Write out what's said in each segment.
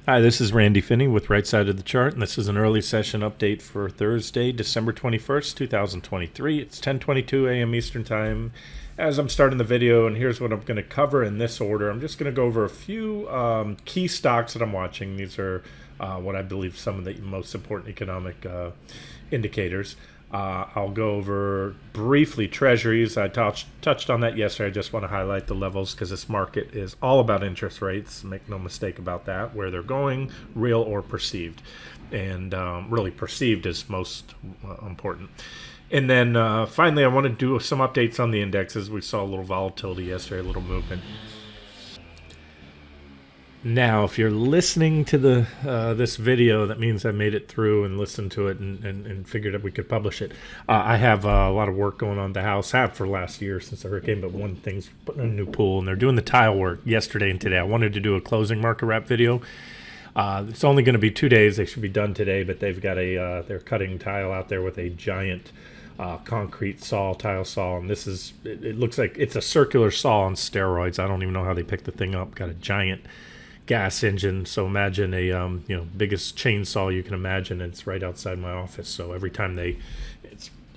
Hi, this is Randy Finney with Right Side of the Chart, and this is an early session update for Thursday, December 21st, 2023. It's 10:22 a.m. Eastern Time. As I'm starting the video, and here's what I'm going to cover in this order. I'm just going to go over a few key stocks that I'm watching. These are what I believe some of the most important economic indicators. I'll go over briefly treasuries. I touched on that yesterday. I just want to highlight the levels because this market is all about interest rates. Make no mistake about that, where they're going, real or perceived. And really perceived is most important. And then finally, I want to do some updates on the indexes. We saw a little volatility yesterday, a little movement. Now, if you're listening to this video, that means I made it through and listened to it and figured that we could publish it. I have a lot of work going on at the house. Have for last year since the hurricane, but one thing's putting in a new pool, and they're doing the tile work yesterday and today. I wanted to do a closing market wrap video. It's only going to be 2 days. They should be done today, but they've got they're cutting tile out there with a giant concrete saw, tile saw, and this is, it looks like it's a circular saw on steroids. I don't even know how they picked the thing up. Got a giant gas engine, so imagine a biggest chainsaw you can imagine. It's right outside my office, so every time they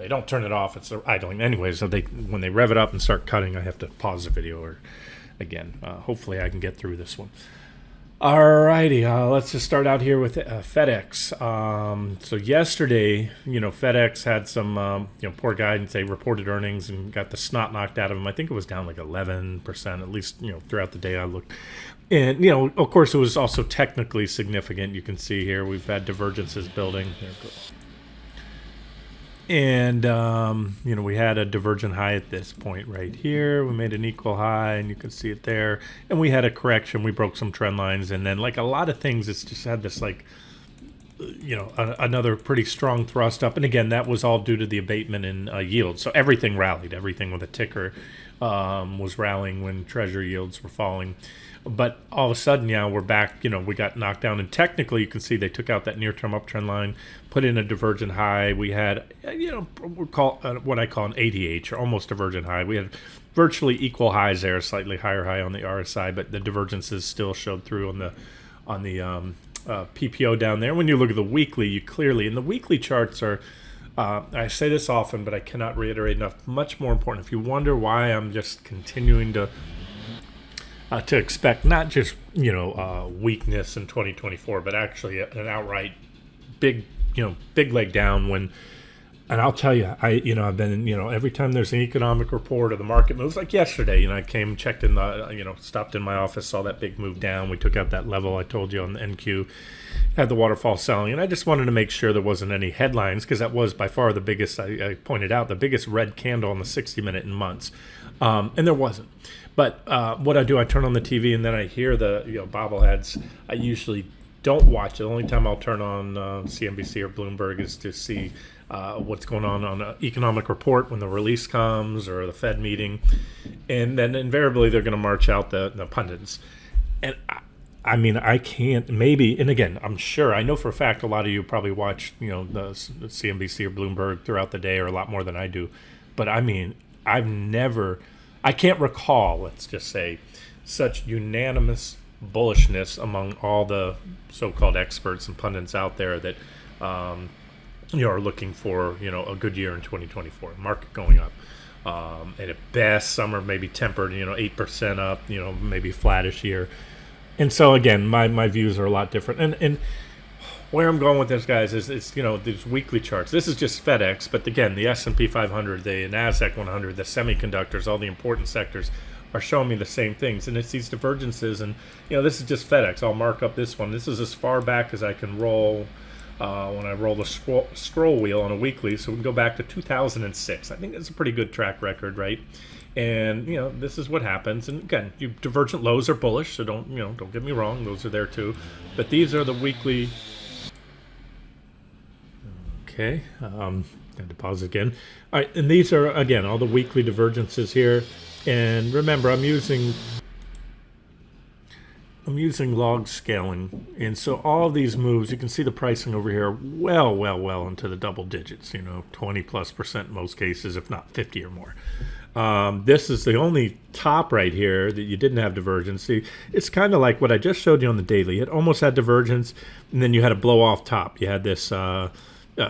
don't turn it off, it's idling anyway. So when they rev it up and start cutting, I have to pause the video, or again, hopefully I can get through this one. Alrighty, let's just start out here with FedEx. So yesterday, FedEx had some poor guidance. They reported earnings and got the snot knocked out of them. I think it was down like 11%, at least throughout the day I looked. And of course, it was also technically significant. You can see here we've had divergences building. There it goes. And we had a divergent high at this point right here. We made an equal high, and you can see it there. And we had a correction. We broke some trend lines, and then like a lot of things, it's just had this another pretty strong thrust up. And again, that was all due to the abatement in yield. So everything rallied. Everything with a ticker was rallying when treasury yields were falling. But all of a sudden, we're back. We got knocked down, and technically, you can see they took out that near-term uptrend line, put in a divergent high. We had, what I call an ADH, or almost divergent high. We had virtually equal highs there, slightly higher high on the RSI, but the divergences still showed through on the PPO down there. When you look at the weekly, you clearly, and the weekly charts are. I say this often, but I cannot reiterate enough. Much more important. If you wonder why I'm just continuing to expect not just weakness in 2024, but actually an outright big leg down. And I'll tell you, I've been every time there's an economic report or the market moves, like yesterday, I came, checked in stopped in my office, saw that big move down. We took out that level I told you on the NQ, had the waterfall selling, and I just wanted to make sure there wasn't any headlines, because that was by far the biggest. I pointed out the biggest red candle on the 60-minute in months, and there wasn't. But what I do, I turn on the TV and then I hear the bobbleheads. I usually don't watch it. The only time I'll turn on CNBC or Bloomberg is to see what's going on an economic report when the release comes, or the Fed meeting. And then invariably they're going to march out the pundits. And I can't, maybe, and again, I'm sure, I know for a fact a lot of you probably watch the CNBC or Bloomberg throughout the day, or a lot more than I do. But I can't recall, let's just say, such unanimous bullishness among all the so-called experts and pundits out there that are looking for a good year in 2024, market going up. And at best, some are maybe tempered, 8% up, maybe flattish year. And so again, my views are a lot different. And where I'm going with this, guys, is these weekly charts. This is just FedEx, but again, the S&P 500, the Nasdaq 100, the semiconductors, all the important sectors are showing me the same things. And it's these divergences, and this is just FedEx. I'll mark up this one. This is as far back as I can roll when I roll the scroll wheel on a weekly. So we can go back to 2006. I think that's a pretty good track record, right? And this is what happens. And again, divergent lows are bullish, so don't get me wrong, those are there too. But these are the weekly. Okay, had to pause again. All right, and these are, again, all the weekly divergences here. And remember, I'm using log scaling. And so all of these moves, you can see the pricing over here well into the double digits, 20+% in most cases, if not 50 or more. This is the only top right here that you didn't have divergence. See, it's kind of like what I just showed you on the daily. It almost had divergence, and then you had a blow off top. You had this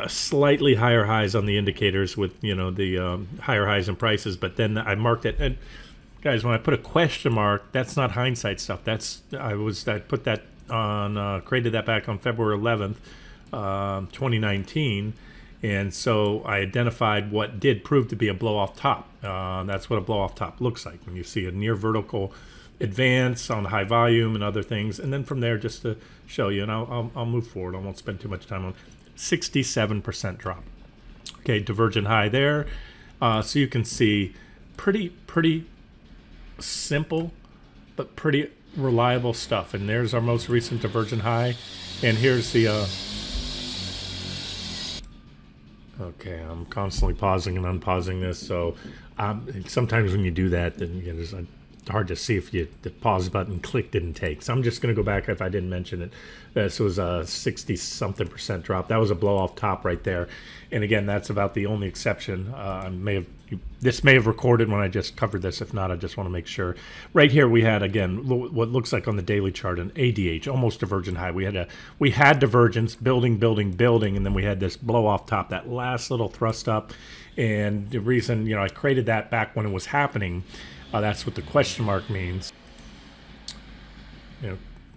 slightly higher highs on the indicators with the higher highs in prices, but then I marked it. And guys, when I put a question mark, that's not hindsight stuff. I put that on created that back on February 11th, 2019. And so I identified what did prove to be a blow-off top. That's what a blow-off top looks like when you see a near vertical advance on high volume and other things. And then from there, just to show you, and I'll move forward. I won't spend too much time on 67% drop. Okay, divergent high there. So you can see pretty simple, but pretty reliable stuff. And there's our most recent divergent high. And here's the... Okay, I'm constantly pausing and unpausing this, so sometimes when you do that, then it's hard to see if the pause button click didn't take. So I'm just going to go back if I didn't mention it. This was a 60-something% drop. That was a blow-off top right there. And again, that's about the only exception. This may have recorded when I just covered this. If not, I just want to make sure. Right here, we had, again, what looks like on the daily chart, an ADH, almost divergent high. We had divergence, building, and then we had this blow-off top, that last little thrust up. And the reason, I created that back when it was happening, that's what the question mark means.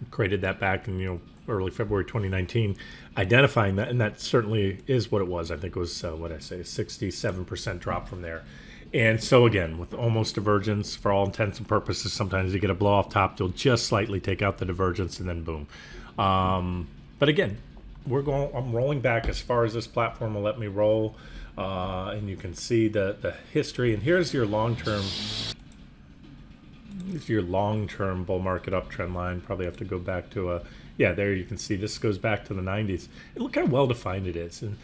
Created that back in, early February 2019, identifying that, and that certainly is what it was. I think it was, a 67% drop from there. And so again, with almost divergence, for all intents and purposes, sometimes you get a blow off top, you'll just slightly take out the divergence and then boom. But again, I'm rolling back as far as this platform will let me roll. And you can see the history, and here's your long-term bull market uptrend line. Probably have to go back to there you can see this goes back to the 90s. Look how well defined it is. And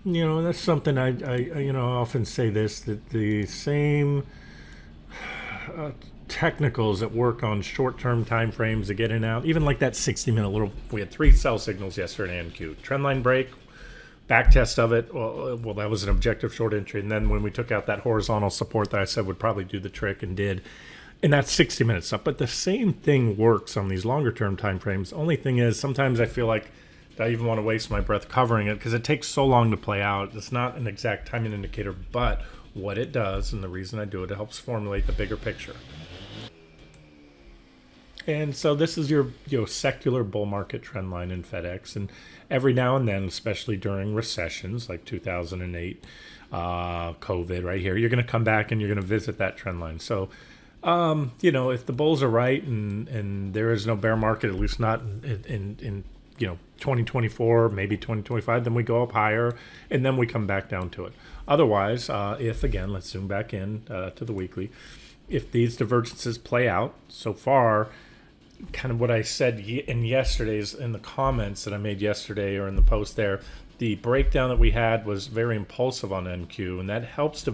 that's something I often say this, that the same technicals that work on short-term time frames to get in and out, even like that 60-minute we had 3 sell signals yesterday in NQ. Trendline break, back test of it. Well, that was an objective short entry. And then when we took out that horizontal support that I said would probably do the trick and did, and that's 60 minute stuff. But the same thing works on these longer term time frames. Only thing is, sometimes I feel like I even want to waste my breath covering it because it takes so long to play out. It's not an exact timing indicator, but what it does, and the reason I do it, it helps formulate the bigger picture. And so this is your secular bull market trend line in FedEx. And every now and then, especially during recessions like 2008, COVID right here, you're going to come back and you're going to visit that trend line. So, if the bulls are right and there is no bear market, at least not in 2024, maybe 2025, then we go up higher and then we come back down to it. Otherwise, if again, let's zoom back in to the weekly, if these divergences play out so far, kind of what I said in the comments that I made yesterday or in the post there, the breakdown that we had was very impulsive on NQ, and that helps to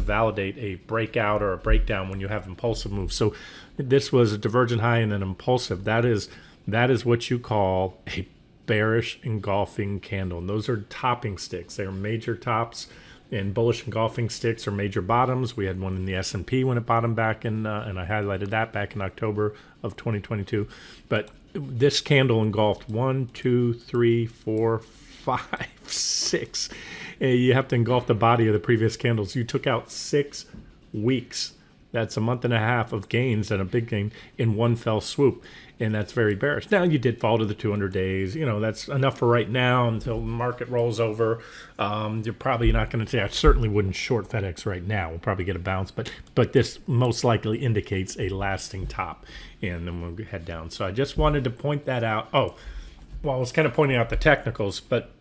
validate a breakout or a breakdown when you have impulsive moves. So this was a divergent high and an impulsive. That is what you call a bearish engulfing candle. And those are topping sticks. They're major tops, and bullish engulfing sticks are major bottoms. We had one in the S&P when it bottomed back in, and I highlighted that back in October of 2022. But this candle engulfed 1, 2, 3, 4, 5, 6. You have to engulf the body of the previous candles. You took out 6 weeks. That's a month and a half of gains and a big gain in one fell swoop. And that's very bearish. Now, you did fall to the 200 days. That's enough for right now until the market rolls over. You're probably not going to say, I certainly wouldn't short FedEx right now. We'll probably get a bounce. But this most likely indicates a lasting top. And then we'll head down. So I just wanted to point that out. I was kind of pointing out the technicals, but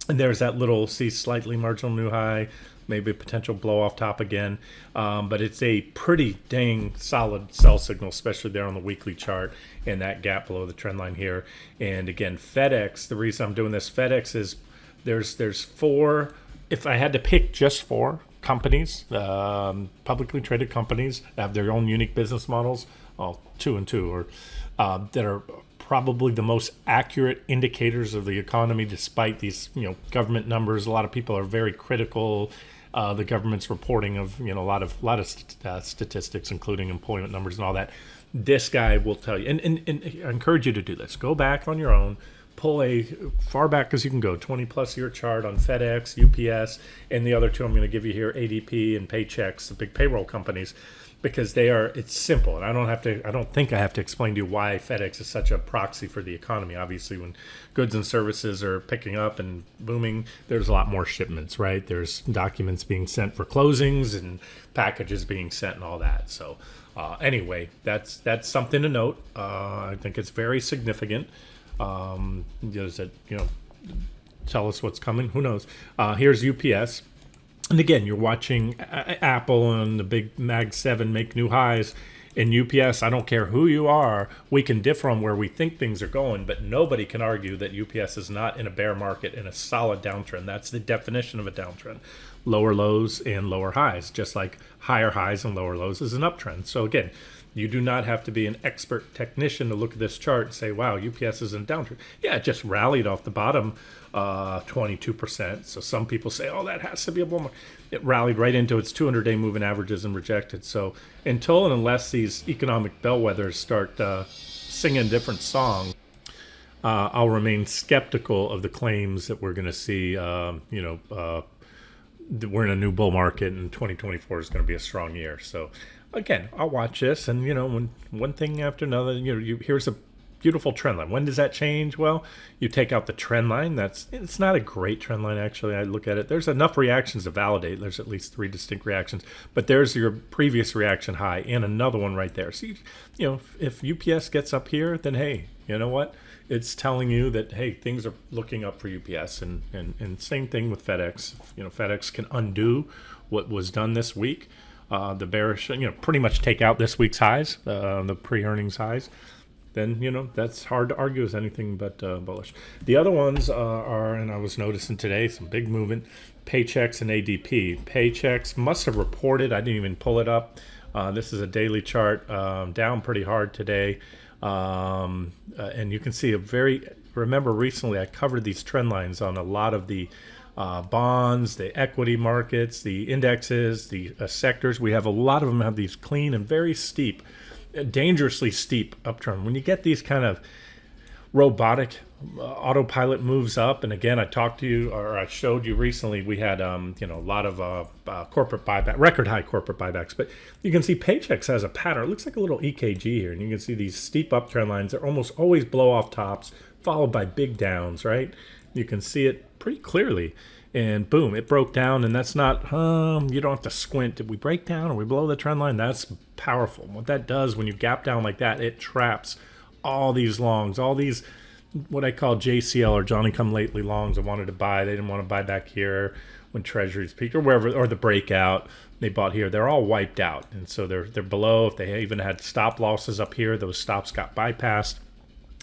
there's that little, slightly marginal new high, maybe a potential blow off top again. But it's a pretty dang solid sell signal, especially there on the weekly chart and that gap below the trend line here. And again, FedEx, the reason I'm doing this, FedEx is there's 4, if I had to pick just 4 companies, publicly traded companies that have their own unique business models, 2 and 2, or that are probably the most accurate indicators of the economy, despite these, government numbers. A lot of people are very critical. The government's reporting of, a lot of statistics, including employment numbers and all that. This guy will tell you, and I encourage you to do this. Go back on your own, pull a far back as you can go, 20 plus year chart on FedEx, UPS, and the other two I'm going to give you here, ADP and PAYX, the big payroll companies, because it's simple. And I don't think I have to explain to you why FedEx is such a proxy for the economy. Obviously, when goods and services are picking up and booming, there's a lot more shipments, right? There's documents being sent for closings and packages being sent and all that. So anyway, that's something to note. I think it's very significant. Does it, tell us what's coming? Who knows? Here's UPS. And again, you're watching Apple and the big Mag 7 make new highs. In UPS, I don't care who you are, we can differ on where we think things are going, but nobody can argue that UPS is not in a bear market, in a solid downtrend. That's the definition of a downtrend. Lower lows and lower highs, just like higher highs and lower lows is an uptrend. So again, you do not have to be an expert technician to look at this chart and say, wow, UPS is in a downtrend. Yeah, it just rallied off the bottom 22%. So some people say, oh, that has to be a bull market. It rallied right into its 200-day moving averages and rejected. So until and unless these economic bellwethers start singing different songs, I'll remain skeptical of the claims that we're going to see, we're in a new bull market and 2024 is going to be a strong year. So again, I'll watch this, and when one thing after another, here's a beautiful trend line. When does that change? Well, you take out the trend line. It's not a great trend line, actually. I look at it. There's enough reactions to validate. There's at least 3 distinct reactions, but there's your previous reaction high and another one right there. So if UPS gets up here, then hey, you know what? It's telling you that, hey, things are looking up for UPS, and same thing with FedEx. FedEx can undo what was done this week. The bearish, pretty much take out this week's highs, the pre-earnings highs, then, that's hard to argue as anything but bullish. The other ones are, and I was noticing today, some big movement, PAYX and ADP. PAYX must have reported. I didn't even pull it up. This is a daily chart, down pretty hard today. And you can see remember recently I covered these trend lines on a lot of the bonds, the equity markets, the indexes, the sectors. We have a lot of them have these clean and very steep, dangerously steep uptrend. When you get these kind of robotic autopilot moves up, and again, I talked to you, or I showed you recently, we had a lot of corporate buyback, record high corporate buybacks, but you can see PAYX has a pattern. It looks like a little EKG here, and you can see these steep uptrend lines that almost always blow off tops, followed by big downs, right? You can see it pretty clearly, and boom, it broke down. And that's not, you don't have to squint. Did we break down or we below the trend line? That's powerful. What that does when you gap down like that, it traps all these longs, all these what I call JCL or Johnny come lately longs I wanted to buy. They didn't want to buy back here when treasuries peaked or wherever, or the breakout they bought here. They're all wiped out, and so they're below. If they even had stop losses up here, those stops got bypassed.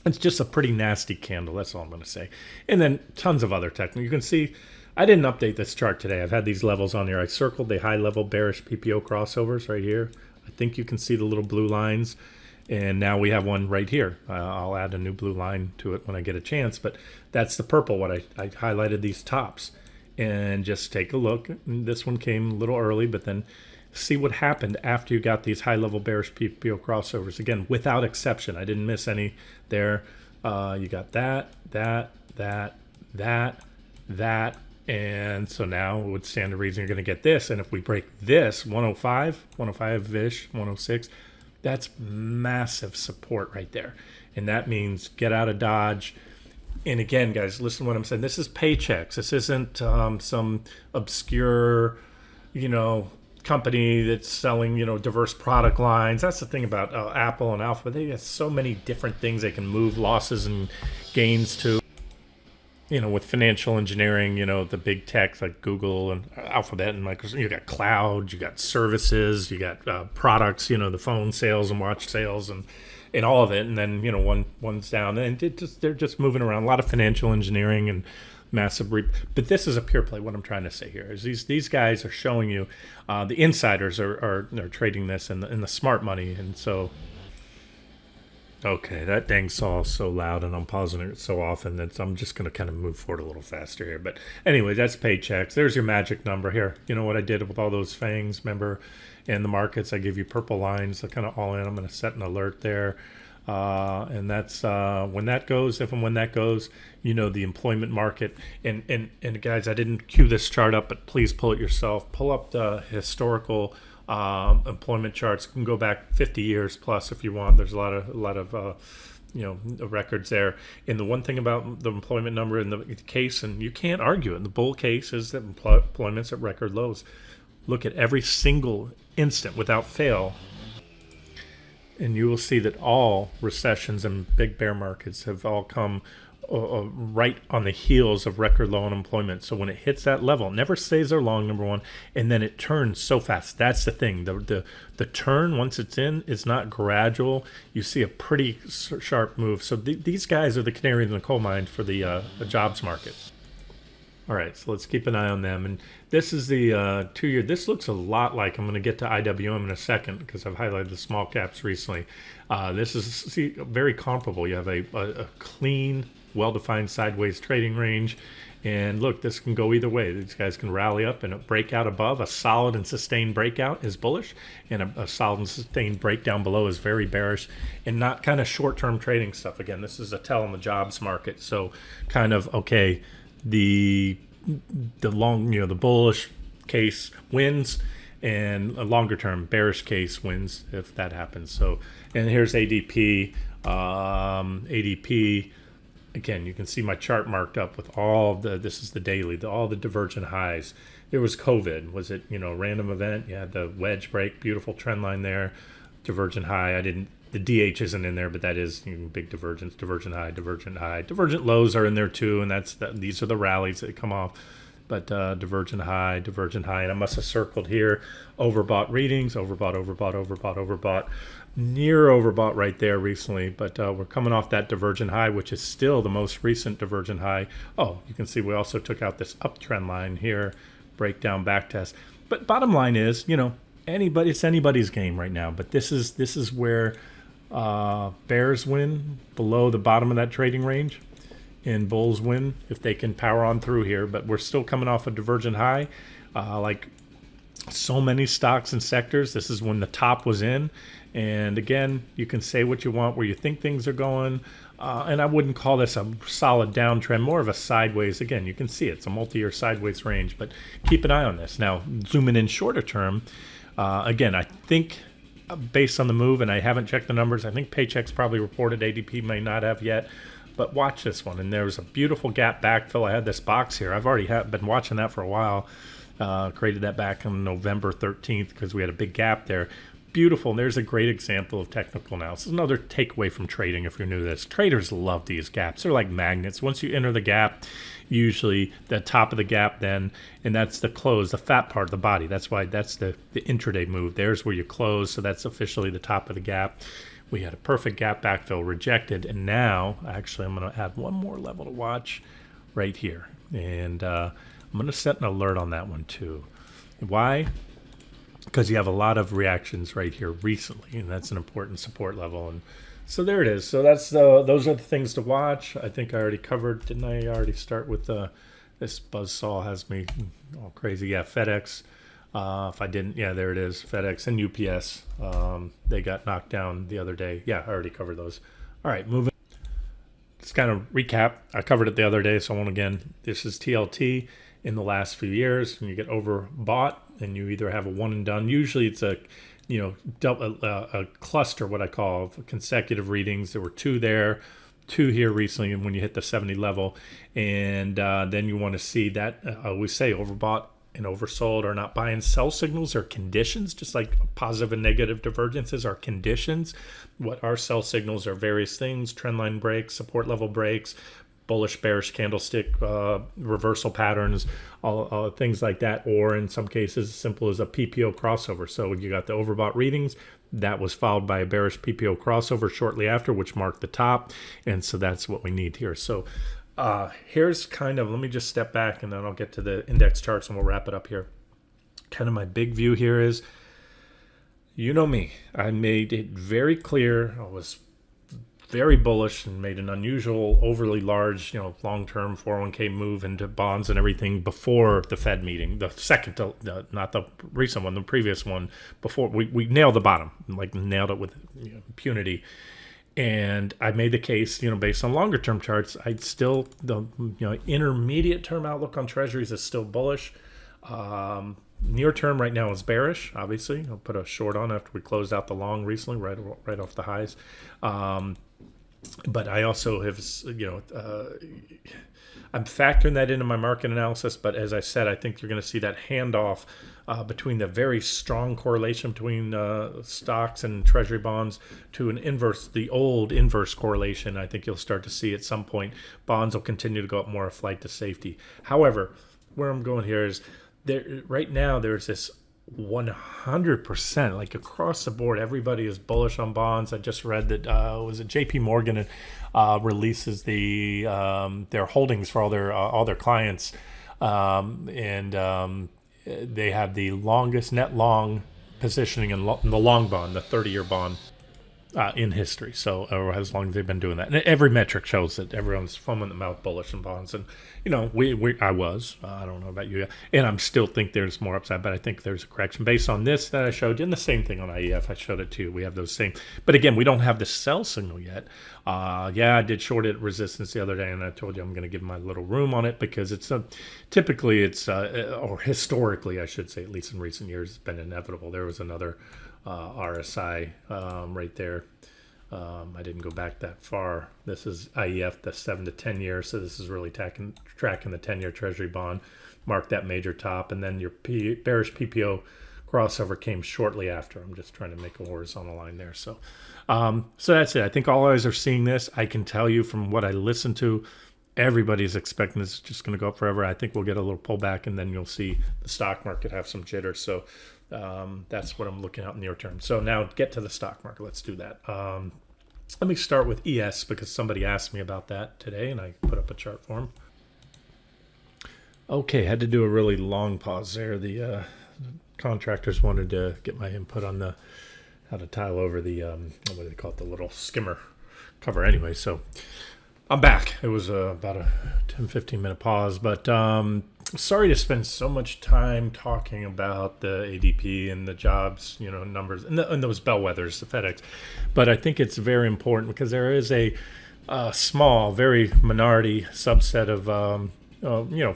It's just a pretty nasty candle. That's all I'm going to say. And then tons of other technical. You can see I didn't update this chart today. I've had these levels on here. I circled the high level bearish PPO crossovers right here. I think you can see the little blue lines. And now we have one right here. I'll add a new blue line to it when I get a chance. But that's the purple, what I highlighted these tops. And just take a look. This one came a little early, but then see what happened after you got these high-level bearish PPO crossovers. Again, without exception. I didn't miss any there. You got that. And so now it would stand to reason you're going to get this. And if we break this, 105-ish, 106, that's massive support right there. And that means get out of Dodge. And again, guys, listen to what I'm saying. This is PAYX. This isn't some obscure, company that's selling, diverse product lines. That's the thing about Apple and Alphabet. They have so many different things they can move losses and gains to. With financial engineering, the big tech like Google and Alphabet and Microsoft, you got cloud, you got services, you got products, the phone sales and watch sales and all of it. And then, one's down and they're just moving around. A lot of financial engineering and massive. But this is a pure play. What I'm trying to say here is these guys are showing you the insiders are trading this in the smart money. And so Okay, that dang saw is so loud, and I'm pausing it so often that I'm just going to kind of move forward a little faster here. But anyway, that's PAYX. There's your magic number here. You know what I did with all those fangs, remember? In the markets, I give you purple lines, so kind of all in. I'm going to set an alert there. And that's when that goes, if and when that goes, you know, the employment market. And guys, I didn't cue this chart up, but please pull it yourself. Pull up the historical employment charts. You can go back 50 years plus if you want. There's a lot of you know, records there. And the one thing about the employment number in the case, and you can't argue it, in the bull case is that employment's at record lows. Look at every single instant without fail, and you will see that all recessions and big bear markets have all come right on the heels of record low unemployment. So when it hits that level, it never stays there long, number one, and then it turns so fast. That's the thing. The turn, once it's in, is not gradual. You see a pretty sharp move. So these guys are the canary in the coal mine for the jobs market. All right, so let's keep an eye on them. And this is the 2-year. This looks a lot like, I'm going to get to IWM in a second because I've highlighted the small caps recently. This is very comparable. You have a clean, well-defined sideways trading range. And look, this can go either way. These guys can rally up, and a breakout above, a solid and sustained breakout is bullish, and a solid and sustained breakdown below is very bearish, and not kind of short-term trading stuff. Again, this is a tell in the jobs market. So kind of, okay, the long, you know, the bullish case wins, and a longer term bearish case wins if that happens. So, and here's ADP. ADP, again, you can see my chart marked up with all this is the daily, all the divergent highs. It was COVID. Was it, you know, random event? You had the wedge break, beautiful trend line there, divergent high. The DH isn't in there, but that is, you know, big divergence, divergent high, divergent high. Divergent lows are in there too, and these are the rallies that come off. But divergent high, and I must have circled here, overbought readings, overbought, near overbought right there recently. But we're coming off that divergent high, which is still the most recent divergent high. Oh, you can see we also took out this uptrend line here, breakdown, back test. But bottom line is, you know, it's anybody's game right now. But this is where bears win below the bottom of that trading range, and bulls win if they can power on through here. But we're still coming off a divergent high, like so many stocks and sectors. This is when the top was in. And again, you can say what you want where you think things are going, and I wouldn't call this a solid downtrend, more of a sideways. Again, you can see it's a multi-year sideways range, but keep an eye on this. Now, zooming in shorter term, again, I think based on the move, and I haven't checked the numbers, I think PAYX probably reported, ADP may not have yet, but watch this one. And there's a beautiful gap backfill. I had this box here. I've already been watching that for a while. Created that back on November 13th because we had a big gap there. Beautiful. And there's a great example of technical analysis. Another takeaway from trading, if you're new to this, traders love these gaps. They're like magnets. Once you enter the gap, usually the top of the gap then, and that's the close, the fat part of the body. That's why that's the intraday move. There's where you close, so that's officially the top of the gap. We had a perfect gap backfill, rejected, and now, actually, I'm going to add one more level to watch right here. And I'm going to set an alert on that one too. Why? Because you have a lot of reactions right here recently, and that's an important support level. And so there it is. So that's those are the things to watch. I think I already covered. Didn't I already start with this buzzsaw has me all crazy? Yeah, FedEx. If I didn't, yeah, there it is. FedEx and UPS. They got knocked down the other day. Yeah, I already covered those. All right, moving. Let's kind of recap. I covered it the other day, so I won't again. This is TLT in the last few years, and you get overbought, and you either have a one and done. Usually, it's a a cluster, what I call of consecutive readings. There were two there, two here recently, and when you hit the 70 level, and then you want to see that I always say overbought and oversold are not buy and sell signals, or conditions, just like positive and negative divergences are conditions. What are sell signals are various things: trendline breaks, support level breaks, bullish bearish candlestick reversal patterns, all things like that, or in some cases as simple as a PPO crossover. So you got the overbought readings, that was followed by a bearish PPO crossover shortly after, which marked the top, and so that's what we need here. So here's kind of, let me just step back and then I'll get to the index charts and we'll wrap it up here. Kind of my big view here is, you know me, I made it very clear, I was very bullish and made an unusual, overly large, long-term 401k move into bonds and everything before the Fed meeting, the second, not the recent one, the previous one. Before we nailed the bottom, like nailed it with impunity. And I made the case, based on longer term charts, I'd still the intermediate term outlook on treasuries is still bullish. Near term right now is bearish. Obviously, I'll put a short on after we closed out the long recently, right off the highs. But I also have, I'm factoring that into my market analysis. But as I said, I think you're going to see that handoff between the very strong correlation between stocks and treasury bonds to the old inverse correlation. I think you'll start to see at some point bonds will continue to go up more a flight to safety. However, where I'm going here is right now there's this 100%, like across the board, everybody is bullish on bonds. I just read that was it JP Morgan releases their holdings for all their clients, and they have the longest net long positioning in the long bond, the 30-year bond in history. So, or as long as they've been doing that, and every metric shows that everyone's foaming the mouth bullish in bonds. And I don't know about you, and I'm still think there's more upside, but I think there's a correction based on this that I showed you, and the same thing on IEF. I showed it too. We have those same, but again, we don't have the sell signal yet. I did short it resistance the other day, and I told you I'm going to give my little room on it because it's typically or historically, I should say, at least in recent years, it's been inevitable. There was another RSI right there. I didn't go back that far. This is IEF, the 7 to 10 years. So this is really tracking the 10-year Treasury bond. Mark that major top, and then your bearish PPO crossover came shortly after. I'm just trying to make a horizontal line there. So that's it. I think all eyes are seeing this. I can tell you from what I listen to, everybody's expecting this is just going to go up forever. I think we'll get a little pullback, and then you'll see the stock market have some jitter. So that's what I'm looking at near term. So now get to the stock market. Let's do that. Let me start with ES because somebody asked me about that today, and I put up a chart for them. Okay, had to do a really long pause there. The contractors wanted to get my input on how to tile over the what do they call it, the little skimmer cover. Anyway, so I'm back. It was about a 10-15 minute pause, but sorry to spend so much time talking about the ADP and the jobs, numbers and those bellwethers, the FedEx. But I think it's very important because there is a small, very minority subset of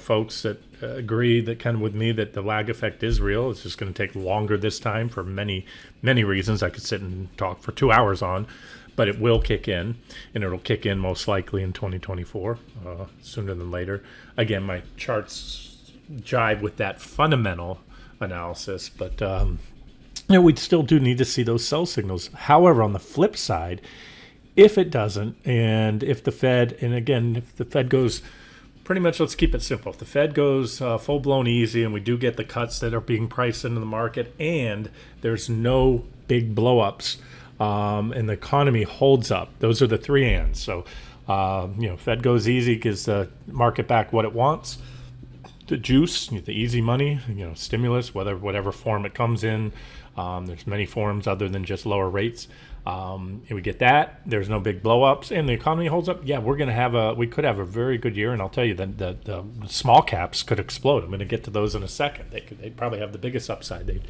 folks that agree that kind of with me that the lag effect is real. It's just going to take longer this time for many, many reasons. I could sit and talk for 2 hours on, but it will kick in, and it'll kick in most likely in 2024, sooner than later. Again, my charts jive with that fundamental analysis, but we still do need to see those sell signals. However, on the flip side, if it doesn't, and if the Fed goes pretty much, let's keep it simple. If the Fed goes full-blown easy and we do get the cuts that are being priced into the market and there's no big blow-ups and the economy holds up, those are the three ands. So, Fed goes easy, gives the market back what it wants. The juice, the easy money, stimulus, whatever form it comes in. There's many forms other than just lower rates. And we get that. There's no big blow-ups, and the economy holds up. Yeah, we could have a very good year, and I'll tell you that the small caps could explode. I'm going to get to those in a second. They'd probably have the biggest upside. They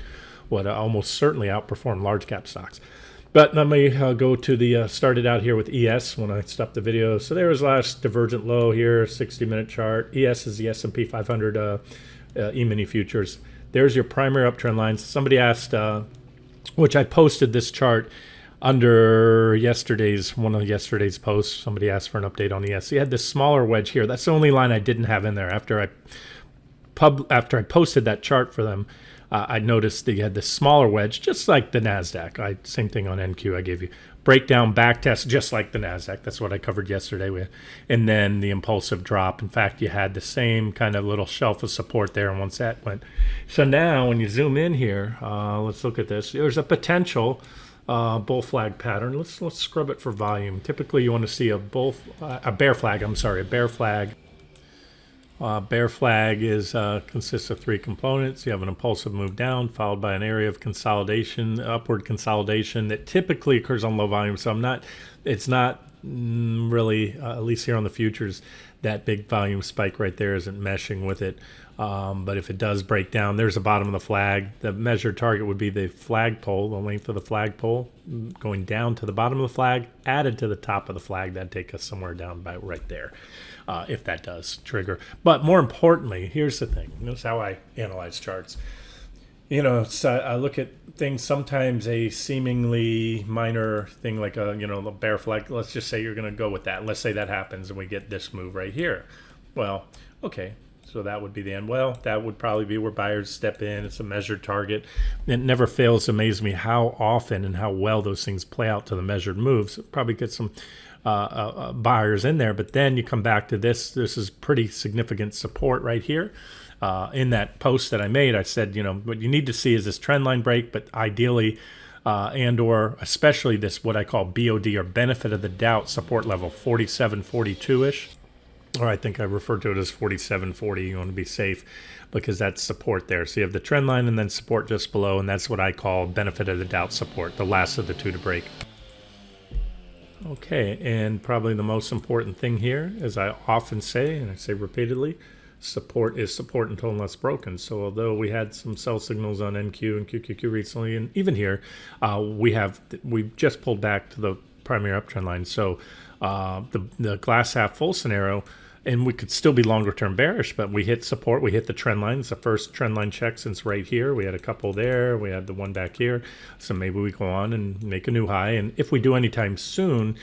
would almost certainly outperform large cap stocks. But let me go to started out here with ES when I stopped the video. So there was last divergent low here, 60-minute chart. ES is the S&P 500 E-mini futures. There's your primary uptrend lines. Somebody asked, which I posted this chart under one of yesterday's posts. Somebody asked for an update on ES. You had this smaller wedge here. That's the only line I didn't have in there. After I posted that chart for them, I noticed that you had this smaller wedge, just like the Nasdaq. Same thing on NQ. I gave you breakdown back test, just like the Nasdaq. That's what I covered yesterday. And then the impulsive drop. In fact, you had the same kind of little shelf of support there. And once that went, so now when you zoom in here, let's look at this. There's a potential bull flag pattern. Let's scrub it for volume. Typically, you want to see a bear flag. A bear flag. Bear flag consists of three components. You have an impulsive move down, followed by an area of consolidation, upward consolidation that typically occurs on low volume. So it's not really, at least here on the futures, that big volume spike right there isn't meshing with it. But if it does break down, there's the bottom of the flag. The measured target would be the flagpole, the length of the flagpole, going down to the bottom of the flag, added to the top of the flag. That'd take us somewhere down by right there, if that does trigger. But more importantly, here's the thing. Notice how I analyze charts. You know, so I look at things, sometimes a seemingly minor thing like a, a bear flag. Let's just say you're going to go with that. Let's say that happens and we get this move right here. Well, okay. So that would be the end. Well, that would probably be where buyers step in. It's a measured target. It never fails to amaze me how often and how well those things play out to the measured moves. Probably get some buyers in there, but then you come back to this. This is pretty significant support right here. In that post that I made, I said, what you need to see is this trend line break, but ideally, and or especially this, what I call BOD or benefit of the doubt support level, 47.42-ish. Or I think I referred to it as 47.40. You want to be safe because that's support there. So you have the trend line and then support just below, and that's what I call benefit of the doubt support, the last of the two to break. Okay, and probably the most important thing here, as I often say, and I say repeatedly, support is support until unless broken. So although we had some sell signals on NQ and QQQ recently, and even here, we just pulled back to the primary uptrend line. So the glass half full scenario, and we could still be longer term bearish, but we hit support, we hit the trend line. It's the first trend line check since right here. We had a couple there, we had the one back here. So maybe we go on and make a new high. And if we do anytime soon,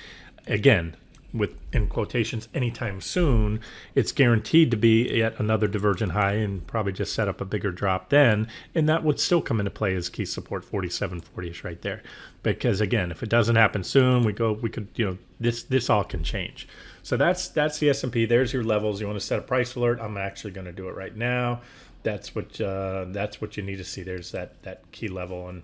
again, with in quotations anytime soon, it's guaranteed to be yet another divergent high and probably just set up a bigger drop then, and that would still come into play as key support 47.40ish right there. Because again, if it doesn't happen soon, we could this all can change. So that's the S&P. There's your levels. You want to set a price alert? I'm actually going to do it right now. That's what you need to see. There's that key level, and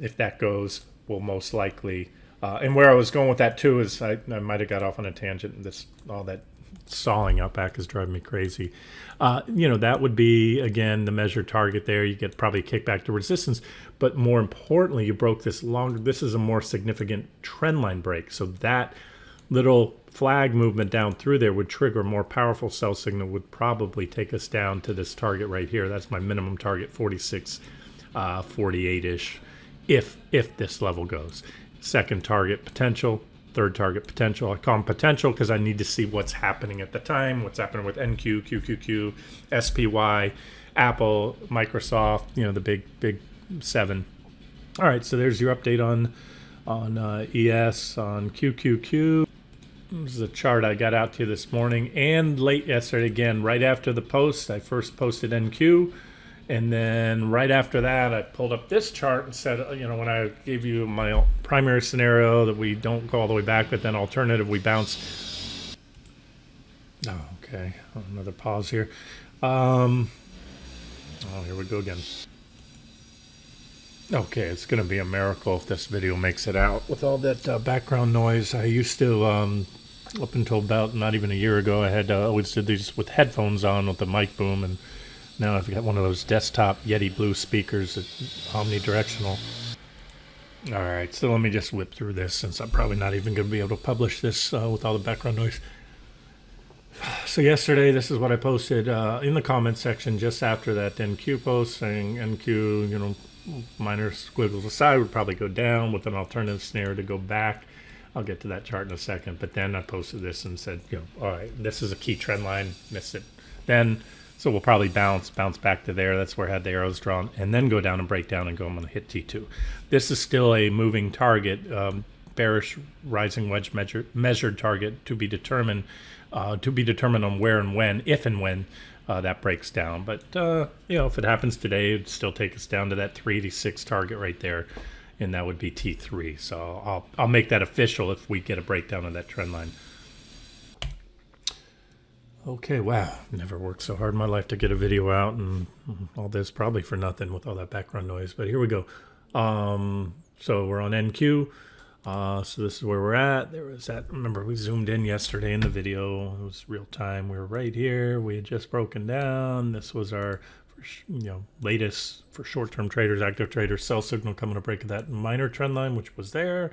if that goes, we'll most likely. And where I was going with that too is I might have got off on a tangent. All that sawing out back is driving me crazy. That would be, again, the measured target there. You get probably a kickback to resistance, but more importantly, you broke this longer. This is a more significant trend line break. So that little flag movement down through there would trigger a more powerful sell signal, would probably take us down to this target right here. That's my minimum target, 46.48-ish, if this level goes. Second target potential, third target potential. I call them potential because I need to see what's happening at the time, what's happening with NQ, QQQ, SPY, Apple, Microsoft, the big seven. All right, so there's your update on ES, on QQQ. This is a chart I got out to you this morning and late yesterday again, right after the post. I first posted NQ. And then right after that, I pulled up this chart and said, when I gave you my primary scenario that we don't go all the way back, but then alternative, we bounce. Oh, okay. Another pause here. Here we go again. Okay, it's going to be a miracle if this video makes it out with all that background noise. I used to, up until about not even a year ago, I had always did these with headphones on with the mic boom, and now I've got one of those desktop Yeti Blue speakers, omnidirectional. All right, so let me just whip through this since I'm probably not even going to be able to publish this with all the background noise. So yesterday, this is what I posted in the comment section just after that NQ post, saying NQ, minor squiggles aside, would probably go down with an alternative scenario to go back. I'll get to that chart in a second, but then I posted this and said, all right, this is a key trend line, missed it. Then so we'll probably bounce back to there. That's where I had the arrows drawn, and then go down and break down and go. I'm going to hit T2. This is still a moving target, bearish rising wedge measured target to be determined on where and when, if and when that breaks down. But if it happens today, it'd still take us down to that 386 target right there, and that would be T3. So I'll make that official if we get a breakdown of that trend line. Okay, wow, never worked so hard in my life to get a video out, and all this probably for nothing with all that background noise, but here we go. So we're on NQ, so this is where we're at. There was that, remember we zoomed in yesterday in the video, it was real time, we were right here, we had just broken down. This was our latest for short-term traders, active traders, sell signal coming to break that minor trend line, which was there.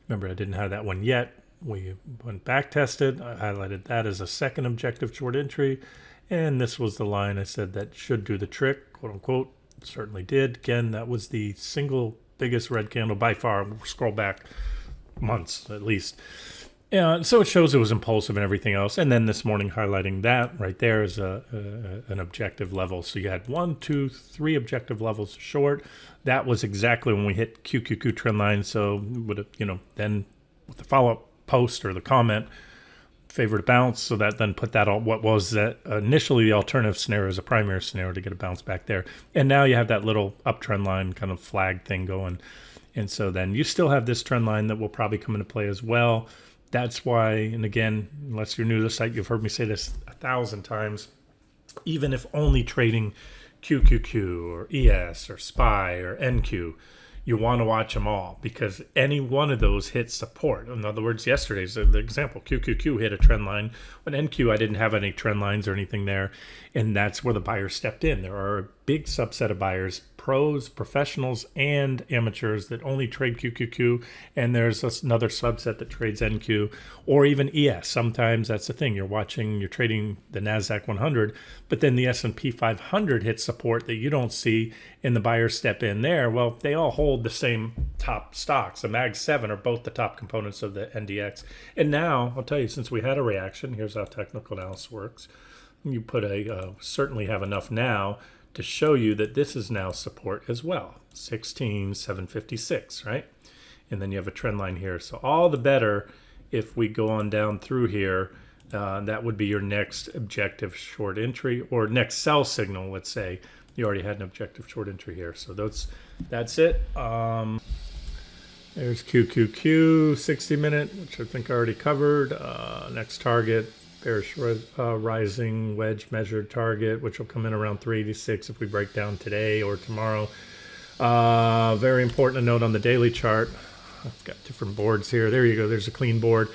Remember, I didn't have that one yet. We went back tested. I highlighted that as a second objective short entry. And this was the line I said that should do the trick, quote unquote. It certainly did. Again, that was the single biggest red candle by far. We'll scroll back months at least. Yeah, so it shows it was impulsive and everything else. And then this morning highlighting that right there is an objective level. So you had 1, 2, 3 objective levels short. That was exactly when we hit QQQ trend line. So would have, then with the follow-up post or the comment, favored a bounce. So that then put that all, what was that initially the alternative scenario as a primary scenario to get a bounce back there. And now you have that little uptrend line kind of flag thing going. And so then you still have this trend line that will probably come into play as well. That's why, and again, unless you're new to the site, you've heard me say this 1,000 times, even if only trading QQQ or ES or SPY or NQ, you want to watch them all because any one of those hits support. In other words, yesterday's the example, QQQ hit a trend line. When NQ, I didn't have any trend lines or anything there, and that's where the buyers stepped in. There are a big subset of buyers, pros, professionals, and amateurs that only trade QQQ, and there's another subset that trades NQ or even ES. Sometimes that's the thing. You're trading the Nasdaq 100, but then the S&P 500 hits support that you don't see, and the buyers step in there. Well, they all hold the same top stocks. The Mag 7 are both the top components of the NDX. And now, I'll tell you, since we had a reaction, here's how technical analysis works. You put certainly have enough now to show you that this is now support as well, 16,756, right? And then you have a trend line here. So all the better if we go on down through here, that would be your next objective short entry or next sell signal, let's say. You already had an objective short entry here. So that's it. There's QQQ, 60-minute, which I think I already covered. Next target, bearish rising wedge measured target, which will come in around 386 if we break down today or tomorrow. Very important to note on the daily chart. I've got different boards here. There you go. There's a clean board.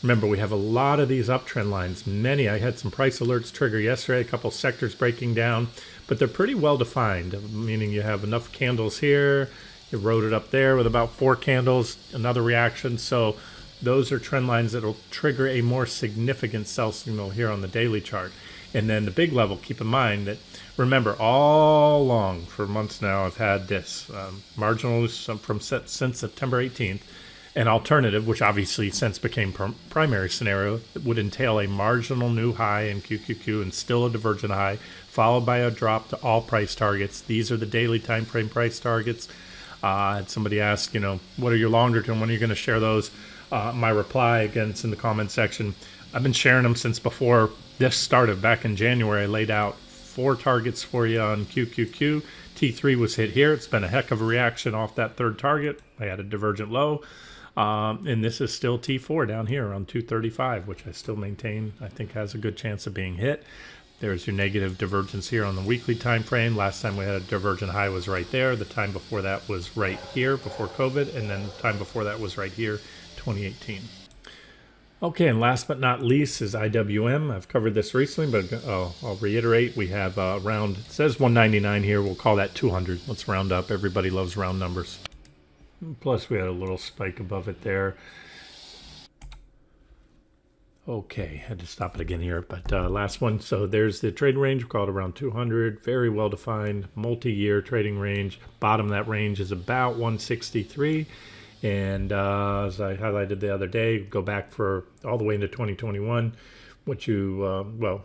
Remember, we have a lot of these uptrend lines. Many. I had some price alerts trigger yesterday, a couple sectors breaking down, but they're pretty well defined, meaning you have enough candles here. You wrote it up there with about 4 candles, another reaction. So those are trend lines that will trigger a more significant sell signal here on the daily chart. And then the big level, keep in mind that, remember, all along for months now, I've had this marginal from since September 18th, an alternative, which obviously since became primary scenario, would entail a marginal new high in QQQ and still a divergent high, followed by a drop to all price targets. These are the daily time frame price targets. Had somebody ask, what are your longer term? When are you going to share those? My reply, again, it's in the comment section. I've been sharing them since before this started. Back in January, I laid out 4 targets for you on QQQ. T3 was hit here. It's been a heck of a reaction off that third target. I had a divergent low. And this is still T4 down here around 235, which I still maintain I think has a good chance of being hit. There's your negative divergence here on the weekly time frame. Last time we had a divergent high was right there. The time before that was right here before COVID. And then the time before that was right here, 2018. Okay, and last but not least is IWM. I've covered this recently, but I'll reiterate. We have around, it says 199 here. We'll call that 200. Let's round up. Everybody loves round numbers. Plus, we had a little spike above it there. Okay, had to stop it again here, but last one. So there's the trading range. We call it around 200. Very well defined, multi-year trading range. Bottom of that range is about 163. And as I highlighted the other day, go back for all the way into 2021. What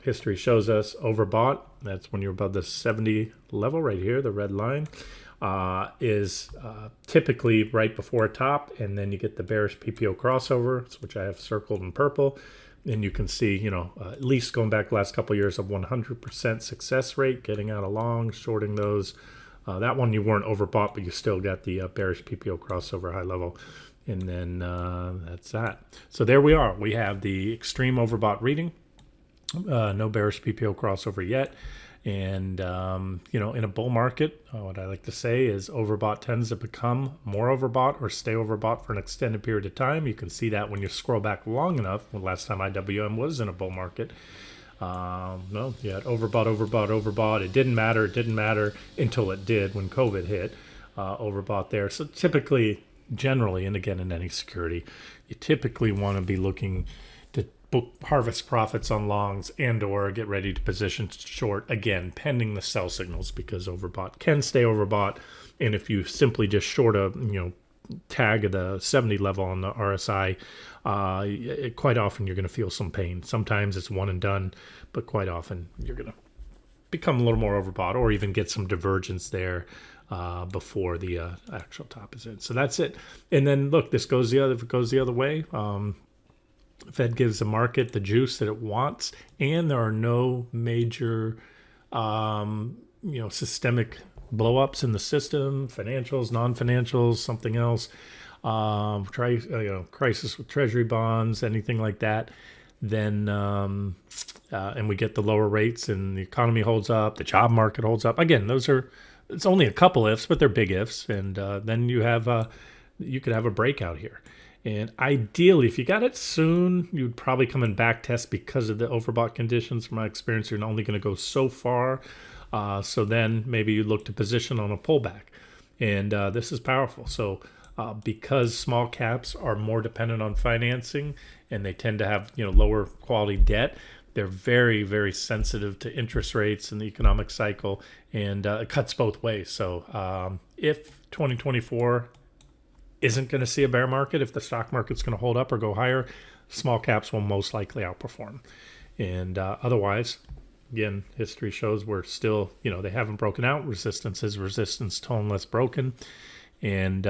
history shows us overbought. That's when you're above the 70 level right here, the red line. Is typically right before a top, and then you get the bearish PPO crossover, which I have circled in purple, and you can see, at least going back the last couple of years, of 100% success rate, getting out of long, shorting those. That one you weren't overbought, but you still got the bearish PPO crossover high level, and then that's that. So there we are. We have the extreme overbought reading, no bearish PPO crossover yet. And, in a bull market, what I like to say is overbought tends to become more overbought or stay overbought for an extended period of time. You can see that when you scroll back long enough. Well, last time IWM was in a bull market, you had overbought. It didn't matter until it did when COVID hit, overbought there. So typically, generally, and again in any security, you typically want to be looking to harvest profits on longs and or get ready to position short, again pending the sell signals, because overbought can stay overbought. And if you simply just short a tag of the 70 level on the RSI, quite often you're going to feel some pain. Sometimes it's one and done, but quite often you're going to become a little more overbought or even get some divergence there before the actual top is in. So that's it. And then look, this goes if it goes the other way, Fed gives the market the juice that it wants, and there are no major systemic blow-ups in the system, financials, non-financials, something else, crisis with treasury bonds, anything like that, then and we get the lower rates and the economy holds up, the job market holds up. Again, it's only a couple ifs, but they're big ifs, and then you could have a breakout here. And ideally, if you got it soon, you'd probably come and back test because of the overbought conditions. From my experience, you're only going to go so far. So then maybe you look to position on a pullback. And this is powerful. So because small caps are more dependent on financing and they tend to have lower quality debt, they're very, very sensitive to interest rates and the economic cycle. And it cuts both ways. So if 2024 isn't going to see a bear market, if the stock market's going to hold up or go higher, small caps will most likely outperform. And otherwise, again, history shows we're still, they haven't broken out. Resistance is resistance, tone less broken. And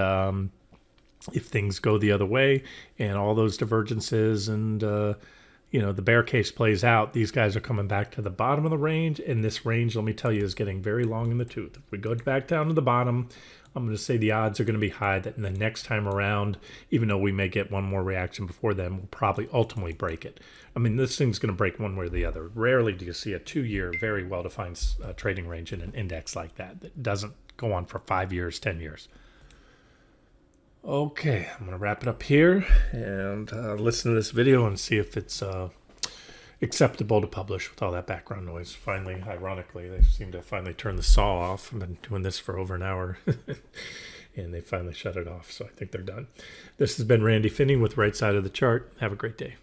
if things go the other way and all those divergences and, the bear case plays out, these guys are coming back to the bottom of the range. And this range, let me tell you, is getting very long in the tooth. If we go back down to the bottom, I'm going to say the odds are going to be high that in the next time around, even though we may get one more reaction before then, we'll probably ultimately break it. I mean, this thing's going to break one way or the other. Rarely do you see a 2-year, very well-defined trading range in an index like that doesn't go on for 5 years, 10 years. Okay, I'm going to wrap it up here and listen to this video and see if it's acceptable to publish with all that background noise. Finally, ironically, they seem to finally turn the saw off. I've been doing this for over an hour and they finally shut it off. So I think they're done. This has been Randy Finney with Right Side of the Chart. Have a great day.